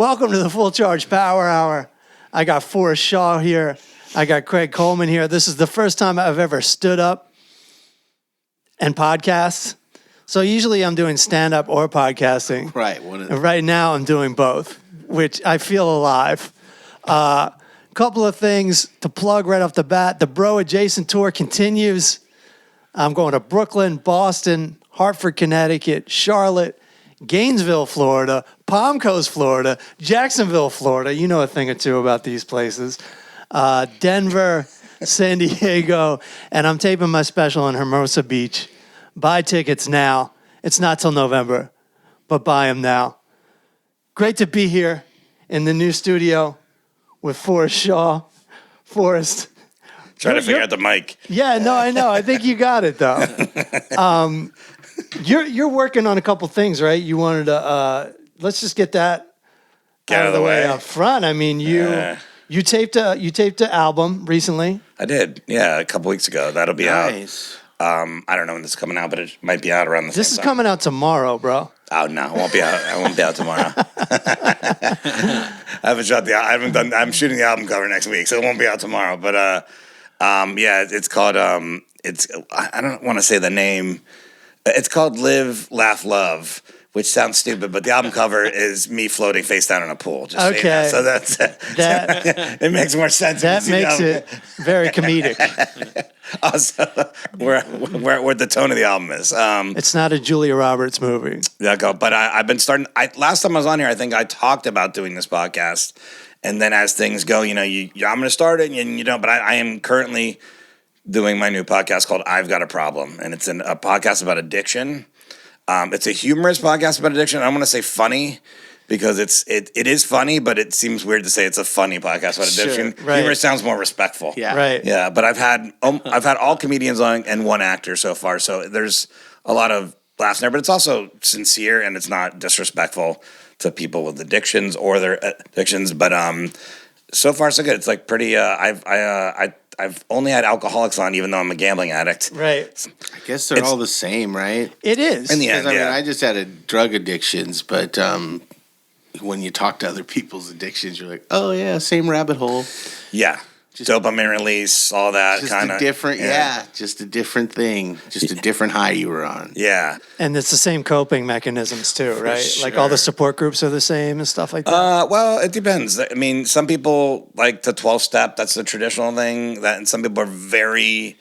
Welcome to the Full Charge Power Hour. I got Forrest Shaw here. I got Craig Coleman here. This is the first time I've ever stood up and podcast. So usually I'm doing stand-up or podcasting. Right. And right now I'm doing both, which I feel alive. Couple of things to plug right off the bat. The Bro Adjacent Tour continues. I'm going to Brooklyn, Boston, Hartford, Connecticut, Charlotte, Gainesville, Florida, Palm Coast, Florida, Jacksonville, Florida. You know a thing or two about these places. Denver, San Diego, and I'm taping my special in Hermosa Beach. Buy tickets now. It's not till November, but buy them now. Great to be here in the new studio with Forrest Shaw. Forrest. Trying to figure out the mic. Yeah, no, I know. I think you got it, though. You're working on a couple things, right? You wanted to, let's just get that out of the way up front. I mean, you taped an album recently. I did, yeah, a couple weeks ago. That'll be out. I don't know when this is coming out, but it might be out around the same time. This is coming out tomorrow, bro. Oh no, it won't be out. I won't be out tomorrow. I haven't shot the. I haven't done. I'm shooting the album cover next week, so it won't be out tomorrow. But yeah, it's called. It's. I don't want to say the name. It's called Live, Laugh, Love, which sounds stupid, but the album cover is me floating face down in a pool. Just okay, that. So that's that. It makes more sense. That makes it very comedic. Also, where the tone of the album is. It's not a Julia Roberts movie. Yeah, but I've been starting. Last time I was on here, I think I talked about doing this podcast, and then as things go, I'm going to start it, and but I am currently doing my new podcast called I've Got a Problem, and it's a podcast about addiction. It's a humorous podcast about addiction. I don't want to say funny because it is funny, but it seems weird to say it's a funny podcast about addiction. Sure, right. Humor sounds more respectful. Yeah, right. Yeah, but I've had all comedians on and one actor so far, so there's a lot of laughs there. But it's also sincere and it's not disrespectful to people with addictions or their addictions. But so far so good. It's like pretty. I've only had alcoholics on, even though I'm a gambling addict. Right. I guess they're all the same, right? It is. In the end, I mean, I just had drug addictions, but when you talk to other people's addictions, you're like, oh yeah, same rabbit hole. Yeah. Just dopamine release, all that kind of different. Just a different thing, just a different high you were on. Yeah, and it's the same coping mechanisms too, right? Sure. Like all the support groups are the same and stuff like that. Well, it depends. I mean, some people like the 12-step. That's the traditional thing. And some people are very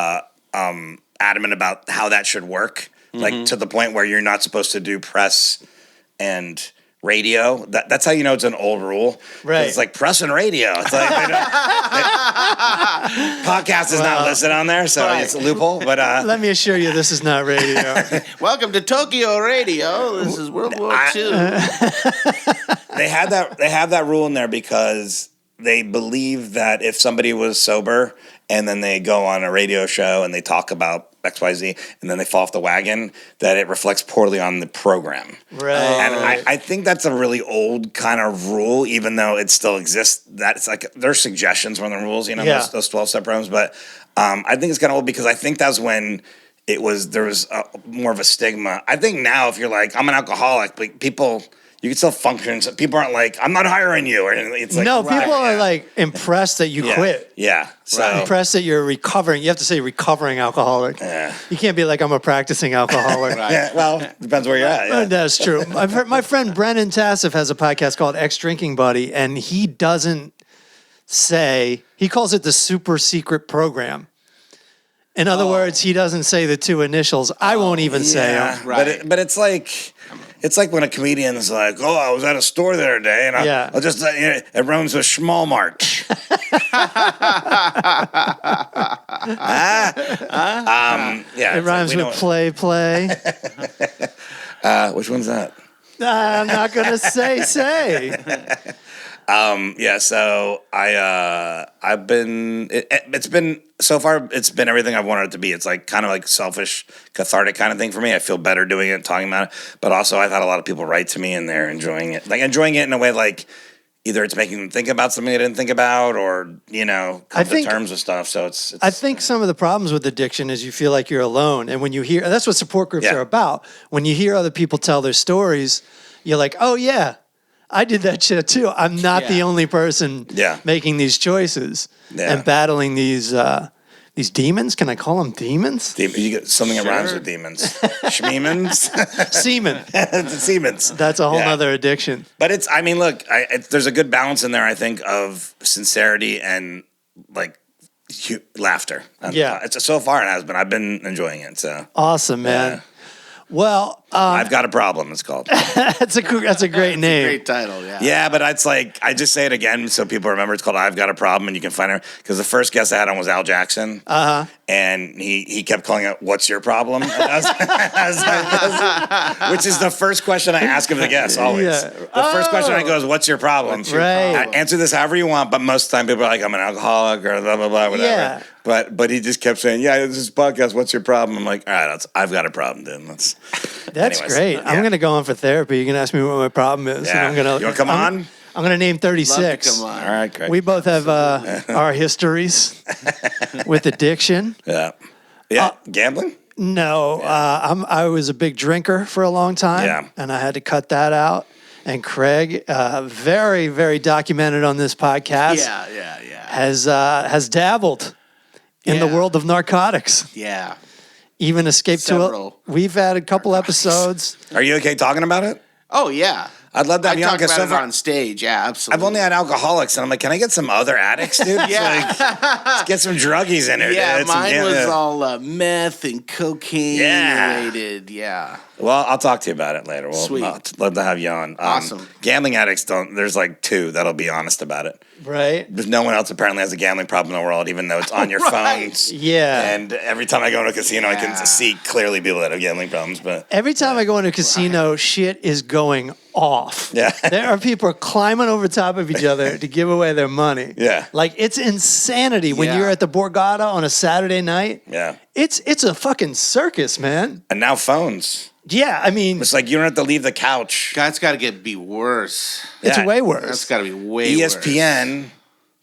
adamant about how that should work, like to the point where you're not supposed to do press and radio. That's how you know it's an old rule. Right. It's like press and radio. It's like podcast is not listed on there, so it's a loophole. But let me assure you, this is not radio. Welcome to Tokyo Radio. This is World War II. They have that rule in there because they believe that if somebody was sober and then they go on a radio show and they talk about XYZ and then they fall off the wagon, that it reflects poorly on the program. Right. And I think that's a really old kind of rule, even though it still exists. That's like there's suggestions from the rules, those 12-step programs. But I think it's kind of old because I think that's when there was more of a stigma. I think now if you're like, I'm an alcoholic, but people... You can still function. So people aren't like, I'm not hiring you. Or it's like, no, people are like impressed that you quit. Yeah. So impressed that you're recovering. You have to say recovering alcoholic. Yeah. You can't be like, I'm a practicing alcoholic. Right. Yeah, well, depends where you're at. Yeah. That's true. I've heard my friend Brennan Tassif has a podcast called Ex Drinking Buddy, and he doesn't say, he calls it the super secret program. In other words, he doesn't say the two initials. I won't even say them. Right. But it's like... It's like when a comedian's like, "Oh, I was at a store the other day, and I'll just it rhymes with Schmalmart." It rhymes with play. Which one's that? I'm not gonna say. So I've been. It's been so far. It's been everything I've wanted it to be. It's like kind of like selfish, cathartic kind of thing for me. I feel better doing it, talking about it. But also, I've had a lot of people write to me, and they're enjoying it. Like enjoying it in a way like either it's making them think about something they didn't think about, or come to terms with stuff. So it's. I think some of the problems with addiction is you feel like you're alone, and when you hear, that's what support groups are about. When you hear other people tell their stories, you're like, oh yeah. I did that shit too. I'm not the Yeah. only person making these choices and battling these demons. Can I call them demons? You get something that rhymes with demons. Schmeemans? Semen. Demons. That's a whole other addiction. But it's, I mean, look, there's a good balance in there, I think, of sincerity and like laughter. It's so far it has been. I've been enjoying it. So awesome, man. Yeah. Well, I've got a problem. It's called. that's a great name. Great title, yeah. Yeah, but it's like I just say it again so people remember. It's called "I've Got a Problem," and you can find it because the first guest I had on was Al Jackson, and he kept calling it "What's your problem?" And I was which is the first question I ask of the guests always. Yeah. The first question I go is, "What's your problem?" Right. Answer this however you want, but most of the time people are like, "I'm an alcoholic" or blah blah blah whatever. Yeah. But he just kept saying, "Yeah, this is a podcast. What's your problem?" I'm like, "All right, I've got a problem, dude." That's anyways, great. yeah. I'm gonna go on for therapy. You can ask me what my problem is. Yeah. And You want to come on? I'm gonna name 36. Love to come on. All right, great. We both have our histories with addiction. Yeah. Gambling? No, I was a big drinker for a long time, and I had to cut that out. And Craig, very, very documented on this podcast, has dabbled in the world of narcotics. Yeah. Even escaped Several. We've had a couple episodes. Are you okay talking about it? Oh, yeah. I'd love that. I talk about it on stage. Yeah, absolutely. I've only had alcoholics, and I'm like, can I get some other addicts, dude? Yeah. Let's get some druggies in here. Yeah, dude. mine was all meth and cocaine related. Yeah. Well, I'll talk to you about it later. We'll Sweet. love to have you on. Awesome. Gambling addicts don't. There's like two that'll be honest about it. Right. There's no one else apparently has a gambling problem in the world, even though it's on your phones. Yeah. And every time I go to a casino, I can see clearly people that have gambling problems. But Every time I go into a casino, shit is going off. Yeah. There are people climbing over top of each other to give away their money. Yeah. Like, it's insanity when you're at the Borgata on a Saturday night. Yeah. It's a fucking circus, man. And now phones. Yeah, I mean, It's like you don't have to leave the couch. That's got to be worse. it's Yeah. way worse. That's got to be way worse. ESPN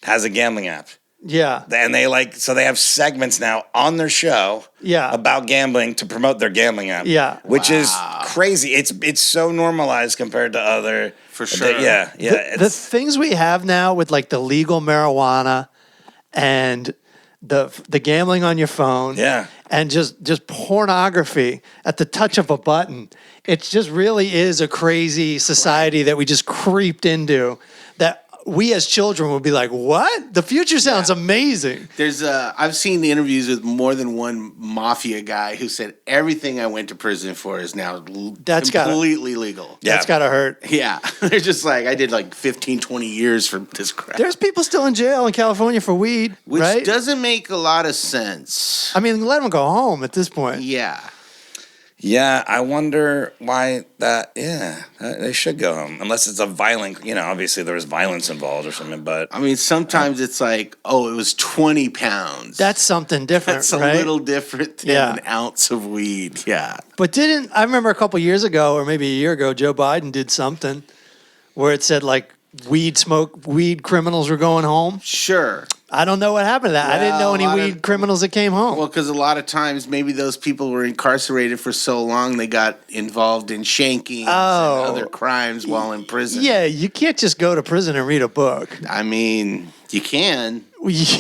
has a gambling app. Yeah. And they they have segments now on their show about gambling to promote their gambling app. Yeah. Which is crazy. It's so normalized compared to other. For sure. Yeah. The things we have now with like the legal marijuana and the gambling on your phone. Yeah. And just pornography at the touch of a button. It just really is a crazy society that we just creeped into that we as children would be like, what? The future sounds amazing. There's I've seen the interviews with more than one mafia guy who said everything I went to prison for is now completely legal. Yeah. That's gotta hurt. Yeah. They're just like, I did like 15, 20 years for this crap. There's people still in jail in California for weed, Which right? doesn't make a lot of sense. I mean, let them go home at this point. Yeah. Yeah, I wonder why that. Yeah, they should go home unless it's a violent. Obviously there was violence involved or something. But I mean, sometimes it's like, oh, it was 20 pounds. That's something different, That's a right? little different than an ounce of weed. Yeah. But I remember a couple years ago, or maybe a year ago, Joe Biden did something where it said like weed criminals were going home. Sure. I don't know what happened to that. I didn't know any weed criminals that came home. Well, because a lot of times maybe those people were incarcerated for so long they got involved in shanking and other crimes while in prison. Yeah, you can't just go to prison and read a book. I mean, you can. Yeah.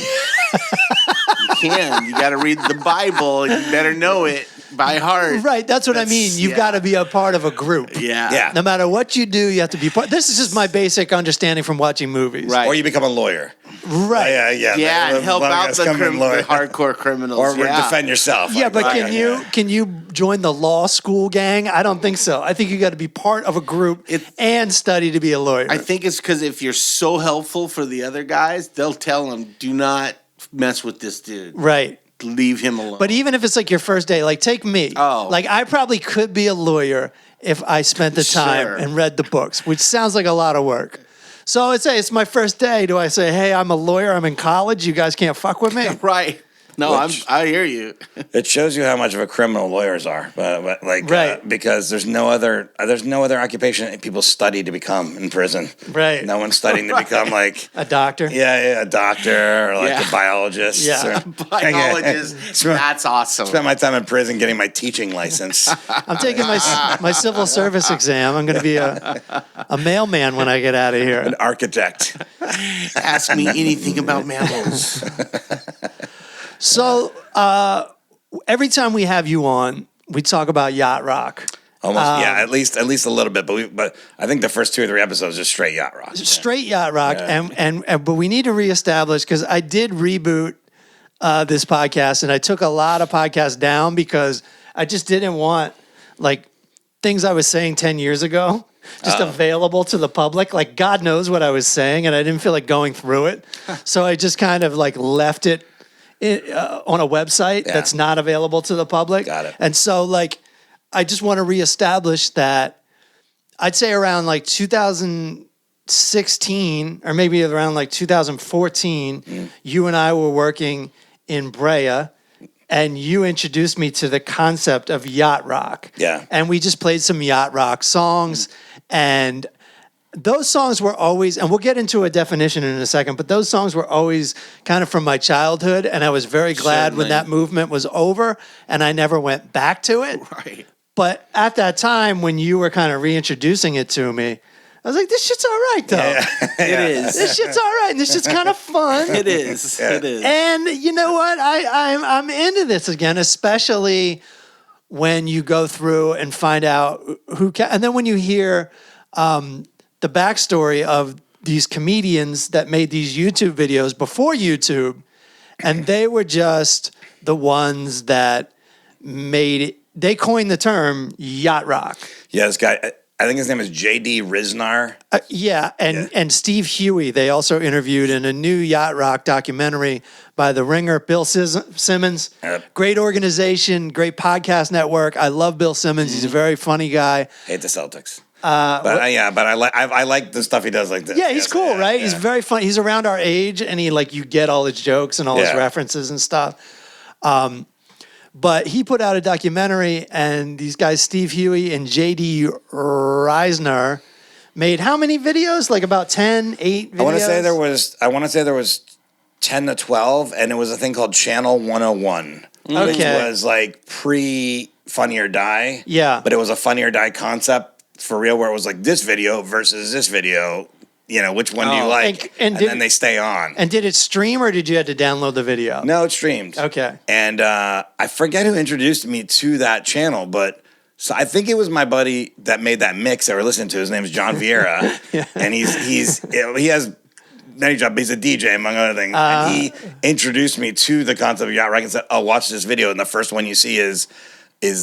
You can. You got to read the Bible and you better know it by heart. Right, that's what I mean. You've got to be a part of a group. Yeah. No matter what you do, you have to be part. This is just my basic understanding from watching movies. Right. or you become a lawyer. Right. Yeah, and help out the hardcore criminals. Or defend yourself. Yeah, like, but right. can you join the law school gang? I don't think so. I think you got to be part of a group and study to be a lawyer. I think it's because if you're so helpful for the other guys, they'll tell them, do not mess with this dude. Right. Leave him alone. But even if it's like your first day, like take me. Oh. Like I probably could be a lawyer if I spent the time and read the books, which sounds like a lot of work. So I'd say it's my first day. Do I say, hey, I'm a lawyer, I'm in college, you guys can't fuck with me? Right. No, Which- I hear you. It shows you how much of a criminal lawyers are, but like, Right. because there's no other occupation that people study to become in prison. Right. No one's studying to become like A doctor. a doctor or like Yeah. a biologist. Yeah. or, Biologist. That's awesome. Spent my time in prison getting my teaching license. I'm taking my civil service exam. I'm going to be a mailman when I get out of here. An architect. Ask me anything about mammals. So every time we have you on, we talk about Yacht Rock. Almost, at least a little bit. But I think the first 2 or 3 episodes just straight yacht rock. Straight Yacht Rock, Yeah. and but we need to reestablish, because I did reboot this podcast, and I took a lot of podcasts down because I just didn't want like things I was saying 10 years ago just available to the public. Like, God knows what I was saying, and I didn't feel like going through it, so I just kind of like left it on a website that's not available to the public. Got it. And so like I just want to reestablish that I'd say around like 2016 or maybe around like 2014, you and I were working in Brea, and you introduced me to the concept of yacht rock. Yeah. And we just played some yacht rock songs, and those songs were always, and we'll get into a definition in a second, but those songs were always kind of from my childhood, and I was very glad when Certainly. that movement was over, and I never went back to it. Right. But at that time, when you were kind of reintroducing it to me, I was like, this shit's all right, though. It is. This shit's all right, and this shit's kind of fun. It is. It is. And you know what? I'm into this again, especially when you go through and find out and then when you hear the backstory of these comedians that made these YouTube videos before YouTube, and they were just the ones that made it. They coined the term yacht rock. Yeah, this guy, I think his name is J.D. Riznar. And Steve Huey, they also interviewed in a new Yacht Rock documentary by The Ringer, Bill Simmons. Great organization, great podcast network. I love Bill Simmons. He's a very funny guy. Hate the Celtics. But I like the stuff he does like this. Yeah, he's cool, right? Yeah. He's very funny. He's around our age, and you get all his jokes and all his Yeah. references and stuff. But he put out a documentary, and these guys, Steve Huey and J.D. Reisner, made how many videos? Like about 10, 8 videos? I want to say there was 10 to 12, and it was a thing called Channel 101, which Okay. was like pre Funny or Die. Yeah. But it was a Funny or Die concept for real, where it was like this video versus this video. You know, which one do you like? And And then they stay on. And did it stream, or did you have to download the video? No, it streamed. Okay. And I forget who introduced me to that channel, but so I think it was my buddy that made that mix that we're listening to. His name is John Vieira, and he has many jobs. He's a DJ, among other things. And he introduced me to the concept of yacht rock and said, "Oh, watch this video." And the first one you see is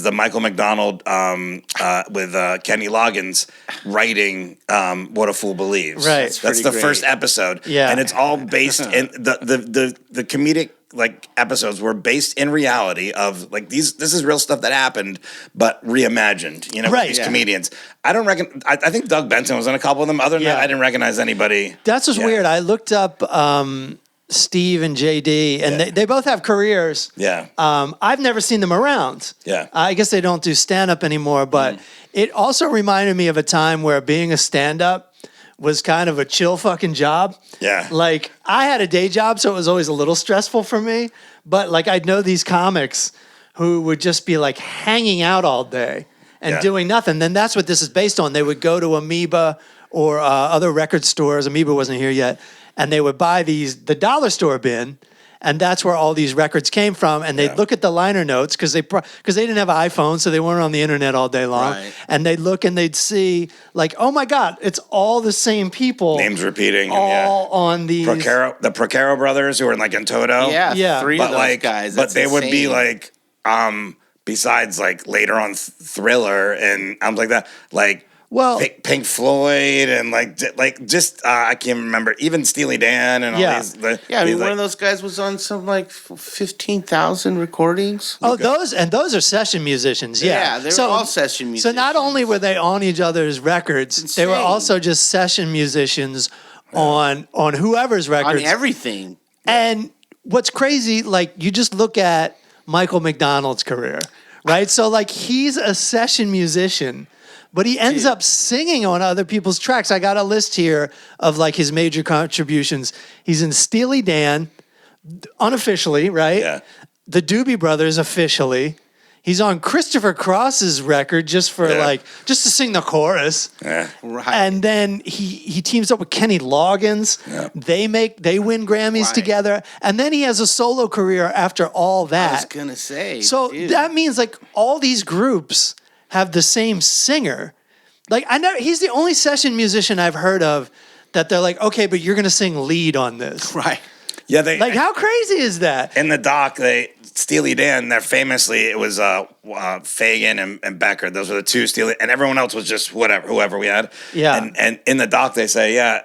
the Michael McDonald with Kenny Loggins writing "What a Fool Believes." Right. That's pretty the great. first episode. Yeah. And it's all based in the comedic like episodes were based in reality of like this is real stuff that happened, but reimagined. You know, Right. with these Yeah. comedians. I don't reckon. I think Doug Benson was in a couple of them. Other than that, Yeah. I didn't recognize anybody. That's what's Yeah. weird. I looked up Steve and JD, and Yeah. they both have careers. Yeah. I've never seen them around. Yeah. I guess they don't do stand-up anymore, but it also reminded me of a time where being a stand-up was kind of a chill fucking job. Yeah. Like, I had a day job, so it was always a little stressful for me, but like I'd know these comics who would just be like hanging out all day and Yeah. doing nothing. Then that's what this is based on. They would go to Amoeba or other record stores. Amoeba wasn't here yet. And they would buy the dollar store bin, and that's where all these records came from. And they'd Yeah. look at the liner notes because they didn't have iPhones, so they weren't on the internet all day long. Right. And they'd look and they'd see like, oh my God, it's all the same people. Names repeating. And, all on these. the Procaro brothers who were in like in Toto. Yeah. Three But of those like, guys. but That's they would be insane. like, besides like later on Thriller and albums like that, like Well- Pink Floyd and like I can't remember, even Steely Dan and all Yeah. these. Yeah, I mean, these, one like, of those guys was on some like 15,000 recordings. Oh, those are session musicians. Yeah, Yeah, they were all session So not musicians. only were they on each other's records, they were insane. also just session musicians on whoever's On records. everything. And what's crazy, like you just look at Michael McDonald's career, right? So like he's a session musician, but he ends up singing on other people's tracks. I got a list here of like his major contributions. He's in Steely Dan, unofficially, right? Yeah. The Doobie Brothers officially. He's on Christopher Cross's record just for just to sing the chorus. Yeah. Right. And then he teams up with Kenny Loggins. Yeah. They win Grammys Right. together. And then he has a solo career after all that. I was gonna say. So dude. that means like all these groups have the same singer. Like he's the only session musician I've heard of that they're like, okay, but you're gonna sing lead on this. Right. Yeah, Like how crazy is that? in the doc, Steely Dan, they're famously, it was Fagan and Becker. Those were the two Steely, and everyone else was just whoever we had. Yeah. And in the doc, they say,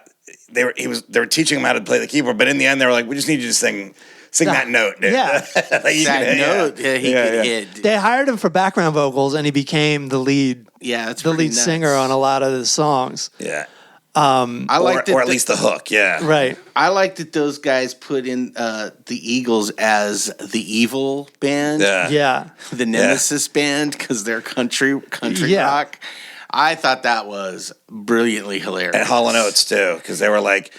they were teaching him how to play the keyboard, but in the end, they were like, we just need you to sing that note, dude. Yeah. Like, you That can- note, he could hit. They hired him for background vocals and he became the lead That's the pretty lead nuts. singer on a lot of the songs. Yeah. I like that Or at least the hook, yeah. Right. I like that those guys put in the Eagles as the evil band, Yeah. the Nemesis band, because they're country Yeah. rock. I thought that was brilliantly hilarious. And Hall & Oates too, because they were like,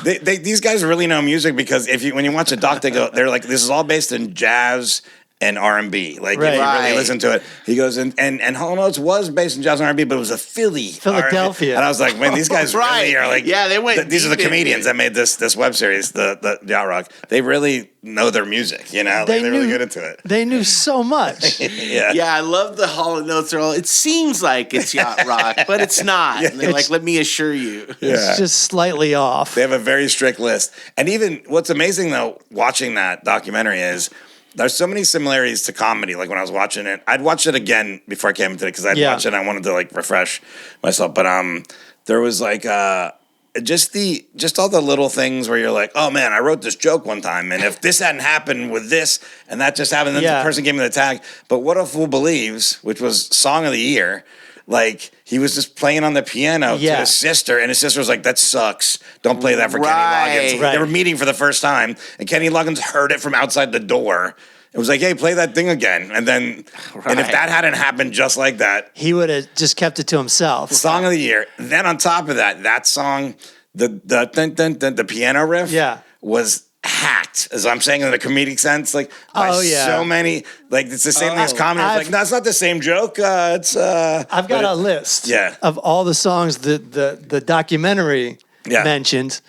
these guys really know music, because when you watch a doc, they're like, this is all based in jazz and R&B. Like, if you Right. really listen to it, he goes, and Hall & Oates was based in jazz and R&B, but it was a Philadelphia. R&B. And I was like, man, these guys Right. really are like, Yeah, they went these are the deep into comedians it. that made this web series, the Yacht Rock. They really know their music, you know? They're really good into it. They knew so much. Yeah. Yeah, I love the Hall & Oates. They're all, it seems like it's yacht rock, but it's not. And they're like, let me assure you. It's just slightly off. They have a very strict list. And even what's amazing, though, watching that documentary is there's so many similarities to comedy. Like when I was watching it, I'd watched it again before I came into it because I'd watched it and I wanted to like refresh myself. But there was like just all the little things where you're like, oh man, I wrote this joke one time, and if this hadn't happened with this and that just happened, then the person gave me the tag. But What a Fool Believes, which was Song of the Year, like he was just playing on the piano to his sister, and his sister was like, that sucks. Don't play that for Kenny Loggins. Right. They were meeting for the first time, and Kenny Loggins heard it from outside the door. It was like, hey, play that thing again. And then, and if that hadn't happened just like that, He would have just kept it to himself. Song of the Year. Then on top of that, that song, the piano riff was hacked, as I'm saying in a comedic sense, like by so many, like it's the same thing as comedy. It's like, no, it's not the same joke. I've got a list of all the songs the documentary mentioned.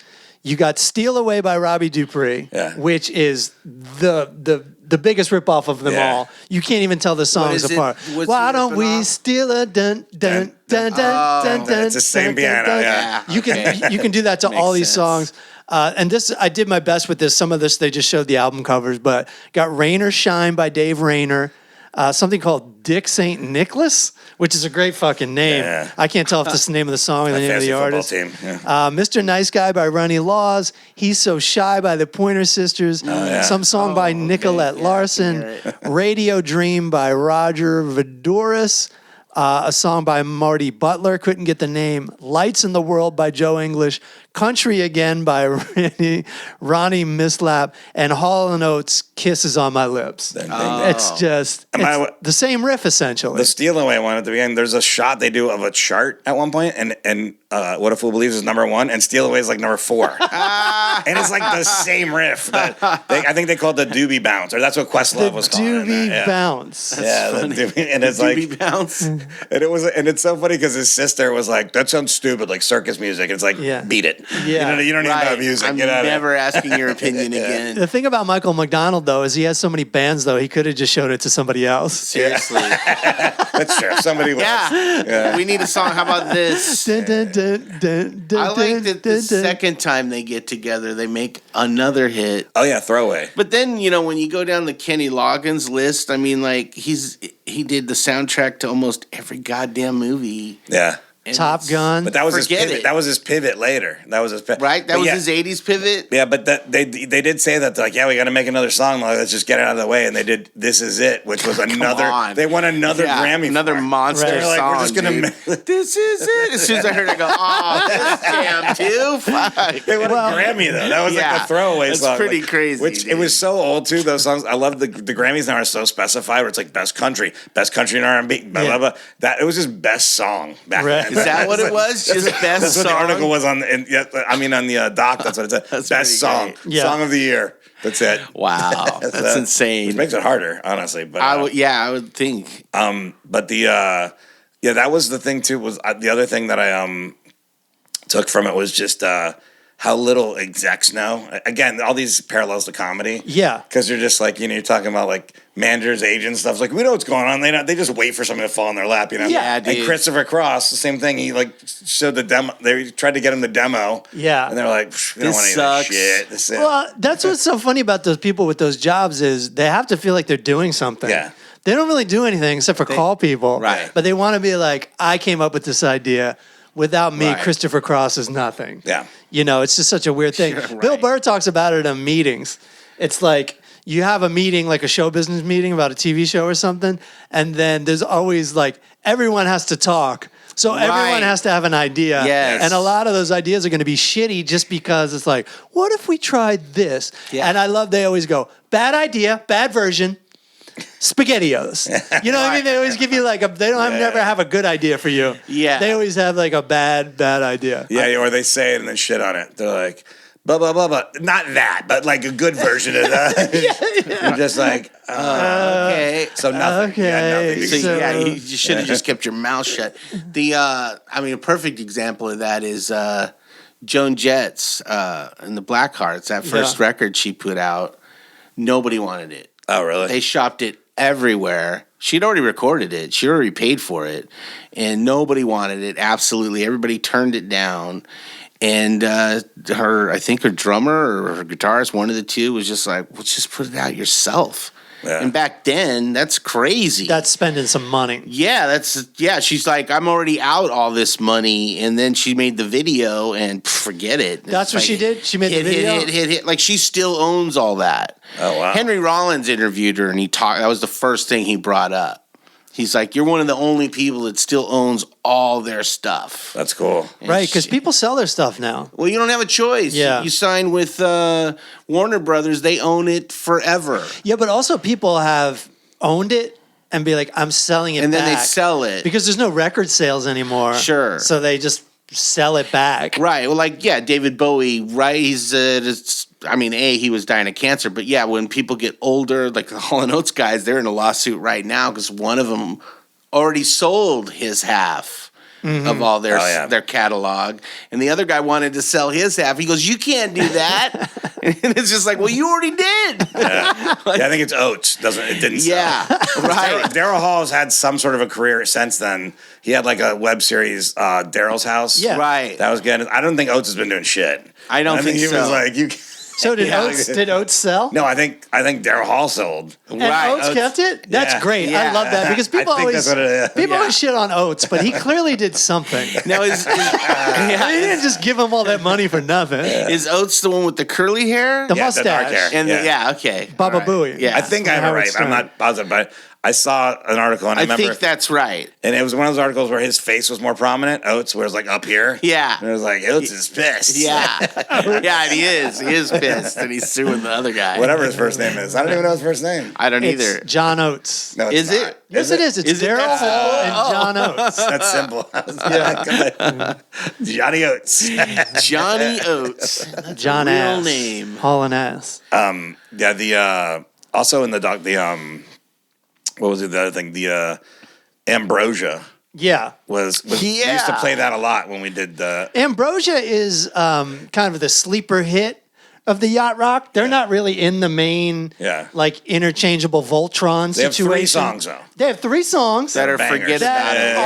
You got "Steal Away" by Robbie Dupree, which is the biggest ripoff of them all. You can't even tell the songs apart. Why don't we steal a dun dun dun dun dun? It's the same piano. You can do that to all these songs. And this, I did my best with this. Some of this they just showed the album covers, but got "Rain or Shine" by Dave Rayner. Something called Dick St. Nicholas, which is a great fucking name. Yeah. I can't tell if this is the name of the song or the name of the artist. Team. Yeah. Mr. Nice Guy by Ronnie Laws. He's So Shy by the Pointer Sisters. Some song by Nicolette Larson. Radio Dream by Roger Voudouris. A song by Marty Butler. Couldn't get the name. Lights in the World by Joe English. Country Again by Ronnie Mislap. And Hall & Oates' Kisses on My Lips. It's just the same riff, essentially. The Steal Away one at the beginning, there's a shot they do of a chart at one point, and What a Fool Believes is number 1, and Steal Away is like number 4. And it's like the same riff. I think they called it the Doobie Bounce, or that's what Questlove was calling it. Doobie Bounce. And it's like Doobie Bounce. And it's so funny because his sister was like, that sounds stupid, like circus music. And it's like, beat it. Yeah. You don't even know music. I'm Get out of it. never asking your opinion again. The thing about Michael McDonald, though, is he has so many bands, though, he could have just showed it to somebody else. Seriously. That's true. Somebody was. We need a song. How about this? I like that the second time they get together, they make another hit. Oh, yeah, Throwaway. But then, when you go down the Kenny Loggins list, I mean, like, he did the soundtrack to almost every goddamn movie. Yeah. And Top Gun. But that was his Forget pivot. it. That was his pivot later. That was his pivot. right? That But was yeah, his 80s pivot. Yeah, but they did say that, like, yeah, we got to make another song. Like, let's just get it out of the way. And they did "This Is It," which was another. on. They won another Grammy. Another for it. monster Right. They're like, song. we're just gonna dude. This is it. As soon as I heard it, I go, oh, this jam too. Fuck. They won a Grammy though. That was like Yeah, a throwaway that's song. pretty Like, crazy, Which dude. it was so old too. Those songs. I love the Grammys now are so specified. Where it's like best country in R&B. Blah, blah, blah. That it was just best song back Right. then. Is that what it was? Just best That's what song? the article was on. On the doc. That's what it said. That's Best pretty song, great. Yeah. song of the year. That's it. Wow, that's Which insane. makes it harder, honestly. But I would think. but the that was the thing too. Was the other thing that I took from it was just how little execs know. Again, all these parallels to comedy. Yeah. Because you're just like, you're talking about like managers, agents, stuff. It's like, we know what's going on. They just wait for something to fall in their lap, Yeah, And dude. Christopher Cross, the same thing. He like showed the demo. They tried to get him the demo. Yeah. And they're like, we don't This want any sucks. of this shit. This is Well, that's what's so funny about those people with those jobs is they have to feel like they're doing something. Yeah. They don't really do anything except for call people. Right. But they want to be like, I came up with this idea. Without me, Right. Christopher Cross is nothing. Yeah. It's just such a weird thing. Sure, Bill right. Burr talks about it in meetings. It's like you have a meeting, like a show business meeting about a TV show or something, and then there's always like everyone has to talk. So everyone Right. has to have an idea. Yes. And a lot of those ideas are going to be shitty just because it's like, what if we tried this? Yeah. And I love they always go, bad idea, bad version. SpaghettiOs. You know what I mean? They always give you like they don't never have a good idea for you. Yeah. They always have like a bad idea. Yeah, or they say it and then shit on it. They're like, blah, blah, blah, blah. Not that, but like a good version of that. You're just like, Okay. so nothing. Okay. Yeah, nothing. So, So- yeah, you should have just kept your mouth shut. A perfect example of that is Joan Jett's and the Blackhearts. That first Yeah. record she put out, nobody wanted it. Oh, really? They shopped it everywhere. She'd already recorded it. She already paid for it, and nobody wanted it. Absolutely, everybody turned it down. And I think her drummer or her guitarist, one of the two, was just like, "Well, just put it out yourself." Yeah. And back then, that's crazy. That's spending some money. She's like, I'm already out all this money, and then she made the video, and forget it. That's It's what like she did? She made the hit, video? hit. Like she still owns all that. Oh, wow. Henry Rollins interviewed her, and he talked. That was the first thing he brought up. He's like, you're one of the only people that still owns all their stuff. That's cool. Right, because people sell their stuff now. Well, you don't have a choice. Yeah. You sign with Warner Brothers; they own it forever, Yeah, but also people have owned it and be like, I'm selling it and then back. they sell it. Because there's no record sales anymore. Sure. So they just sell it back. Right. Well, David Bowie, right? He's, he was dying of cancer, but yeah, when people get older, like the Hall & Oates guys, they're in a lawsuit right now because one of them already sold his half of all their catalog, and the other guy wanted to sell his half. He goes, "You can't do that," and it's just like, "Well, you already did." Yeah, I think it's Oates. It didn't sell. Yeah, right. Daryl Hall's had some sort of a career since then. He had like a web series, Daryl's House. Yeah. Right. That was good. I don't think Oates has been doing shit. I don't think he so. was like, you. So did Yeah. Oates sell? No, I think Daryl Hall sold. And Right. Oates kept it? That's Yeah. great. I Yeah. love that because people I think always that's what it is. people Yeah. always shit on Oates, but he clearly did something. Now They didn't just give him all that money for nothing. is Oates the one with the curly hair? The Yeah, the dark mustache. hair. And Yeah. okay, Baba All right. Booey. Yeah, I think I have it Howard right. Stern. I'm not positive, but I saw an article and I I remember, think that's right. and it was one of those articles where his face was more prominent. Oates was like up here. Yeah. and it was like Oates is pissed. Yeah, yeah, and he is pissed, and he's suing the other guy. whatever his first name is. I don't even know his first name. I don't It's either. John Oates. No, it's Is not. it? Yes, it is. It's Is it? Daryl Hall and John Oates. That's simple. Johnny Oates. Johnny Oates? John real Ass. name. Hall and Ass. Yeah, the also in the doc, what was it? The other thing, the Ambrosia Yeah. was we used to Yeah. play that a lot when we did the. Ambrosia is kind of the sleeper hit of the Yacht Rock. They're not really in the main, Yeah. like interchangeable Voltron They have situation. 3 songs though. They have 3 songs That are Bangers. forget about that it.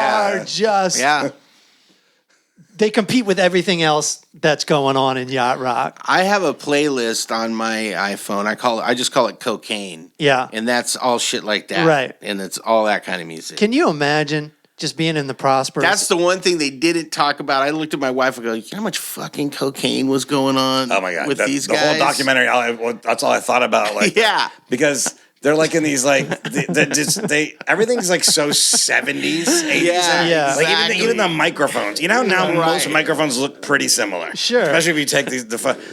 are just. Yeah, They compete with everything else that's going on in Yacht Rock. I have a playlist on my iPhone. I just call it cocaine. Yeah. And that's all shit like that. Right. And it's all that kind of music. Can you imagine just being in the prosperous. That's the one thing they didn't talk about. I looked at my wife and go, you know how much fucking cocaine was going on Oh my god! with these the guys? whole documentary. That's all I thought about. Like, Yeah. because they're like in these like everything's like so 70s, 80s. Yeah, Yeah. Like exactly. even the microphones. You know now most Right. microphones look pretty similar. Sure. Especially if you take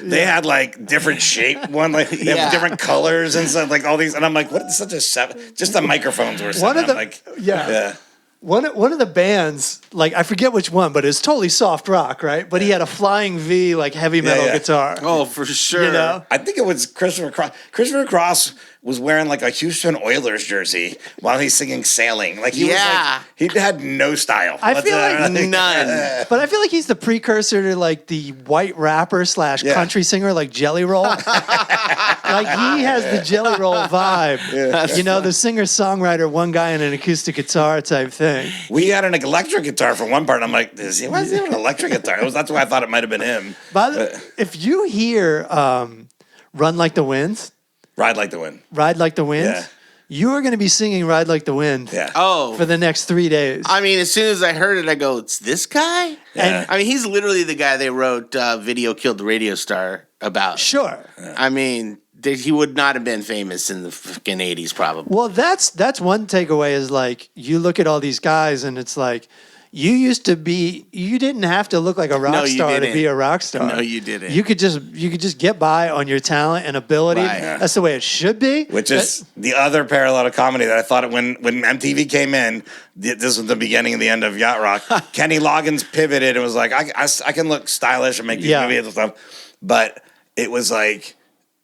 they had like different shape one like they Yeah. have different colors and stuff like all these and I'm like what is such a just the microphones were One of the- like yeah. One of the bands, like I forget which one, but it's totally soft rock, right? But he had a flying V like heavy metal yeah. guitar. Oh, for sure. You know? I think it was Christopher Cross. Christopher Cross was wearing like a Houston Oilers jersey while he's singing "Sailing." Like he was like, he had no style. I feel like None. But I feel like he's the precursor to like the white rapper / Yeah. country singer like Jelly Roll. Like he has the Jelly Roll vibe. You know, the singer songwriter, one guy in an acoustic guitar type thing. We had an electric guitar for one part. I'm like, why is he have an electric guitar? That's why I thought it might have been him. But if you hear "Run Like the Wind," Ride Like the Wind. "Ride Like the Wind," Yeah. you are going to be singing "Ride Like the Wind" Yeah. Oh. for the next 3 days. I mean, as soon as I heard it, I go, it's this guy? Yeah. I mean, he's literally the guy they wrote Video Killed the Radio Star about. Sure. I mean, he would not have been famous in the fucking 80s, probably. Well, that's one takeaway is like you look at all these guys and it's like you didn't have to look like a rock No, you star to didn't. be a rock star. No, you didn't. You could just get by on your talent and ability. Right. Yeah. That's the way it should be. Which is the other parallel to comedy that I thought when MTV came in, this was the beginning and the end of Yacht Rock. Kenny Loggins pivoted and was like, I can look stylish and make these Yeah. movies and stuff. But it was like,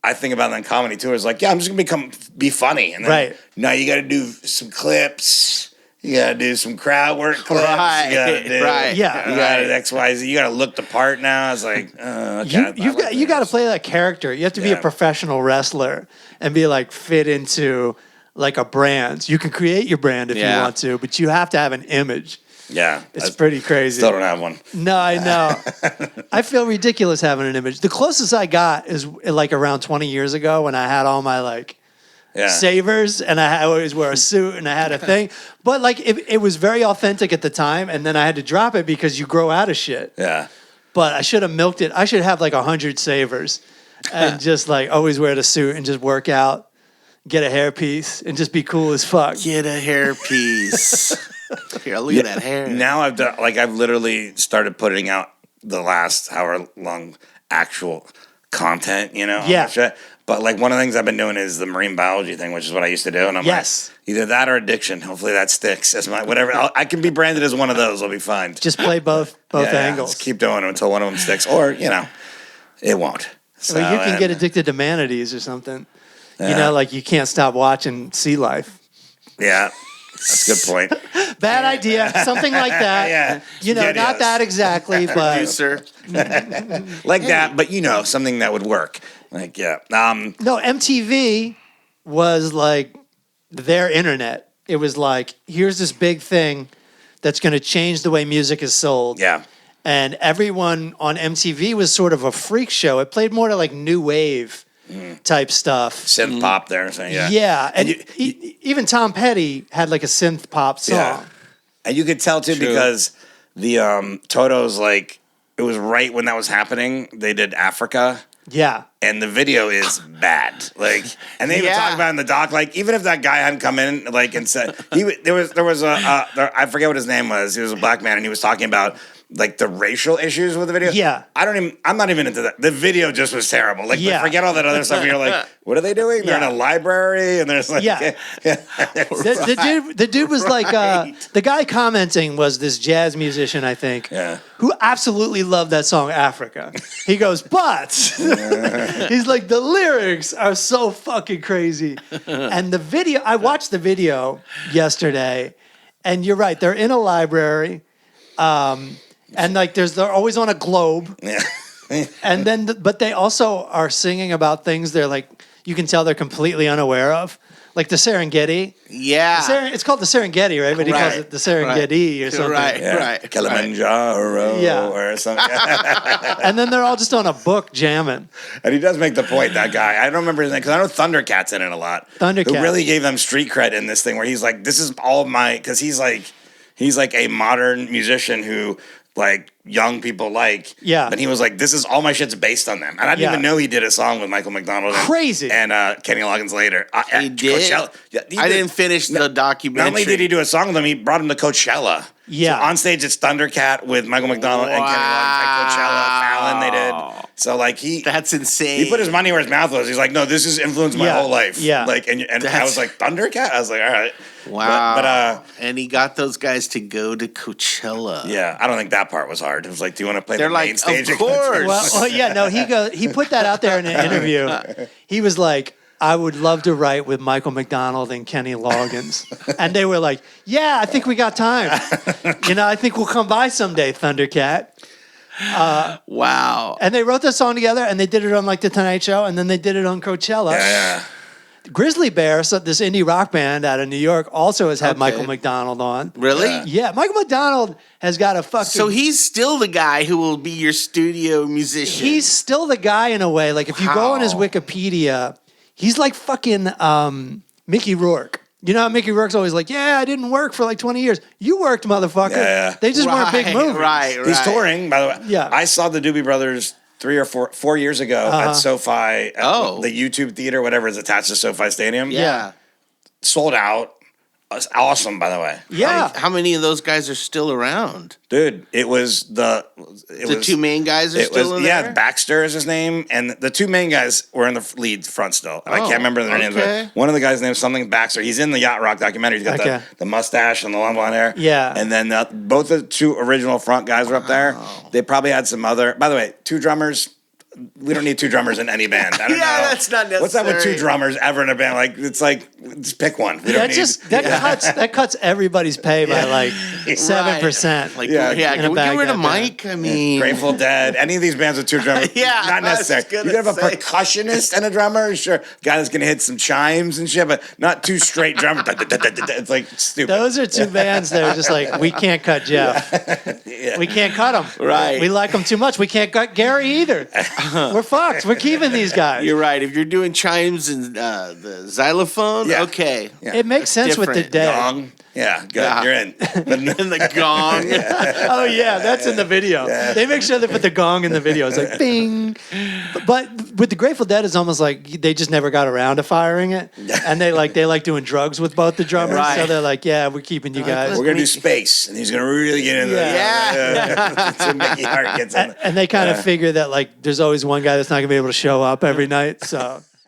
I think about that in comedy too. It's like, yeah, I'm just gonna be funny. And then, Right. now you got to do some clips. You got to do some crowd work clips. Right, You got to do, right. Yeah. You got to XYZ. You got to look the part now. It's like, okay, you got to play that character. You have to be a Yeah. professional wrestler and be like fit into like a brand. You can create your brand if you Yeah. want to, but you have to have an image. Yeah, It's pretty crazy. Still don't have one. No, I know. I feel ridiculous having an image. The closest I got is like around 20 years ago when I had all my like Yeah. savers and I always wear a suit and I had a thing. But like it was very authentic at the time and then I had to drop it because you grow out of shit. Yeah. But I should have milked it. I should have like 100 savers and just like always wear the suit and just work out, get a hairpiece and just be cool as fuck. Get a hairpiece. Here, look at that hair. Now I've literally started putting out the last however long actual content, on Yeah. the shit. But like one of the things I've been doing is the marine biology thing, which is what I used to do. And I'm Yes. like, either that or addiction. Hopefully that sticks. That's my whatever. I can be branded as one of those. I'll be fine. Just play both Yeah, angles. just keep doing it until one of them sticks, or it won't. So, Well, you can and- get addicted to manatees or something. You Yeah. know, like you can't stop watching Sea Life. Yeah, that's a good point. Bad idea. Something like that. Yeah. You know, Spaghettios. not that exactly, but Producer. Like that, but something that would work. Like no, MTV was like their internet. It was like, here's this big thing that's going to change the way music is sold. yeah. And everyone on MTV was sort of a freak show. It played more to like new wave type stuff. Synth pop there. So, yeah. Yeah. And you- even Tom Petty had like a synth pop song. Yeah. And you could tell too True. because the Toto's like it was right when that was happening. They did Africa, Yeah. and the video is bad. Like, and they even Yeah. talk about in the doc, like even if that guy hadn't come in, like and said there was I forget what his name was. He was a black man, and he was talking about like the racial issues with the video. Yeah. I'm not even into that. The video just was terrible. Like, Yeah. forget all that other stuff. And you're like, what are they doing? They're Yeah. in a library, and there's like, Yeah. The dude was like, the guy commenting was this jazz musician, I think, Yeah. who absolutely loved that song, Africa. He goes, but he's like, the lyrics are so fucking crazy. And the video, I watched the video yesterday, and you're right, they're in a library, and like they're always on a globe. yeah. And then, but they also are singing about things they're like, you can tell they're completely unaware of. Like the Serengeti. Yeah. It's called the Serengeti, right? But he calls Right. it the Serengeti or something. Right. Yeah. Kilimanjaro Yeah. or something. And then they're all just on a book jamming. And he does make the point, that guy. I don't remember his name because I know Thundercat's in it a lot. Thundercat. Who really gave them street cred in this thing where he's like, this is all my, because he's like, He's like a modern musician who like young people like. Yeah. But he was like, this is all my shit's based on them. And I didn't even know he did a song with Michael McDonald Crazy. and Kenny Loggins later. He did? Yeah, I didn't finish the documentary. Not only did he do a song with him, he brought him to Coachella. Yeah. So on stage, it's Thundercat with Michael McDonald and Kenny Loggins at Coachella. Fallon, they did. So like That's insane. he put his money where his mouth was. He's like, no, this has influenced my whole life. Yeah. Like, and I was like, Thundercat? I was like, all right. Wow. But and he got those guys to go to Coachella. yeah, I don't think that part was hard. It was like, do you want to play They're the like, main stage? of course. Well, yeah, no, he put that out there in an interview. He was like, I would love to write with Michael McDonald and Kenny Loggins. And they were like, yeah, I think we got time. I think we'll come by someday, Thundercat. Wow. And they wrote the song together and they did it on like the Tonight Show and then they did it on Coachella. Yeah. Grizzly Bear, so this indie rock band out of New York, also has had Okay. Michael McDonald on. Really? Yeah, Michael McDonald has got a fucking... So he's still the guy who will be your studio musician. He's still the guy in a way. Like if you go on his How? Wikipedia, he's like fucking Mickey Rourke. You know how Mickey Rourke's always like, yeah, I didn't work for like 20 years. You worked, motherfucker. Yeah. They just weren't big movies. Right. He's touring, by the way. Yeah. I saw the Doobie Brothers 4 years ago at SoFi, at the YouTube Theater, whatever is attached to SoFi Stadium. Yeah. Sold out. It was awesome, by the way. Yeah. How many of those guys are still around? Dude, it was The two main guys are still in there? Yeah, Baxter is his name, and the two main guys were in the lead front still. And I can't remember their names, okay. but one of the guys named something Baxter. He's in the Yacht Rock documentary. He's got the mustache and the long blonde hair. Yeah. And then both the two original front guys were up there. They probably had some other. By the way, two drummers. We don't need two drummers in any band. I don't know. That's not necessary. What's up with two drummers ever in a band? Like it's like just pick one. We don't That cuts everybody's pay by like 7%. Like, Yeah. yeah, In can a we get rid of Baghdad Mike? I mean, Grateful Dead, any of these bands with two drummers, Yeah, not I was necessary. You gonna can have a say. percussionist and a drummer, sure, guy that's gonna hit some chimes and shit, but not two straight drummers. It's like stupid. Those are two bands that are just like, we can't cut Jeff. We can't cut him. Right. We like him too much. We can't cut Gary either. We're fucked. We're keeping these guys. you're right. If you're doing chimes and the xylophone, Yeah. okay. It makes sense with the different. dead. Gong. Yeah, good. Yeah. You're in. But And the gong. Oh yeah, that's in the video. They make sure they put the gong in the video. It's like bing. But with the Grateful Dead, it's almost like they just never got around to firing it, and they like doing drugs with both the drummers. Right. So they're like, yeah, we're keeping you guys. we're gonna do space, and he's gonna really get into Yeah. So Mickey Hart gets in. And they kind of figure that like there's always one guy that's not gonna be able to show up every night. So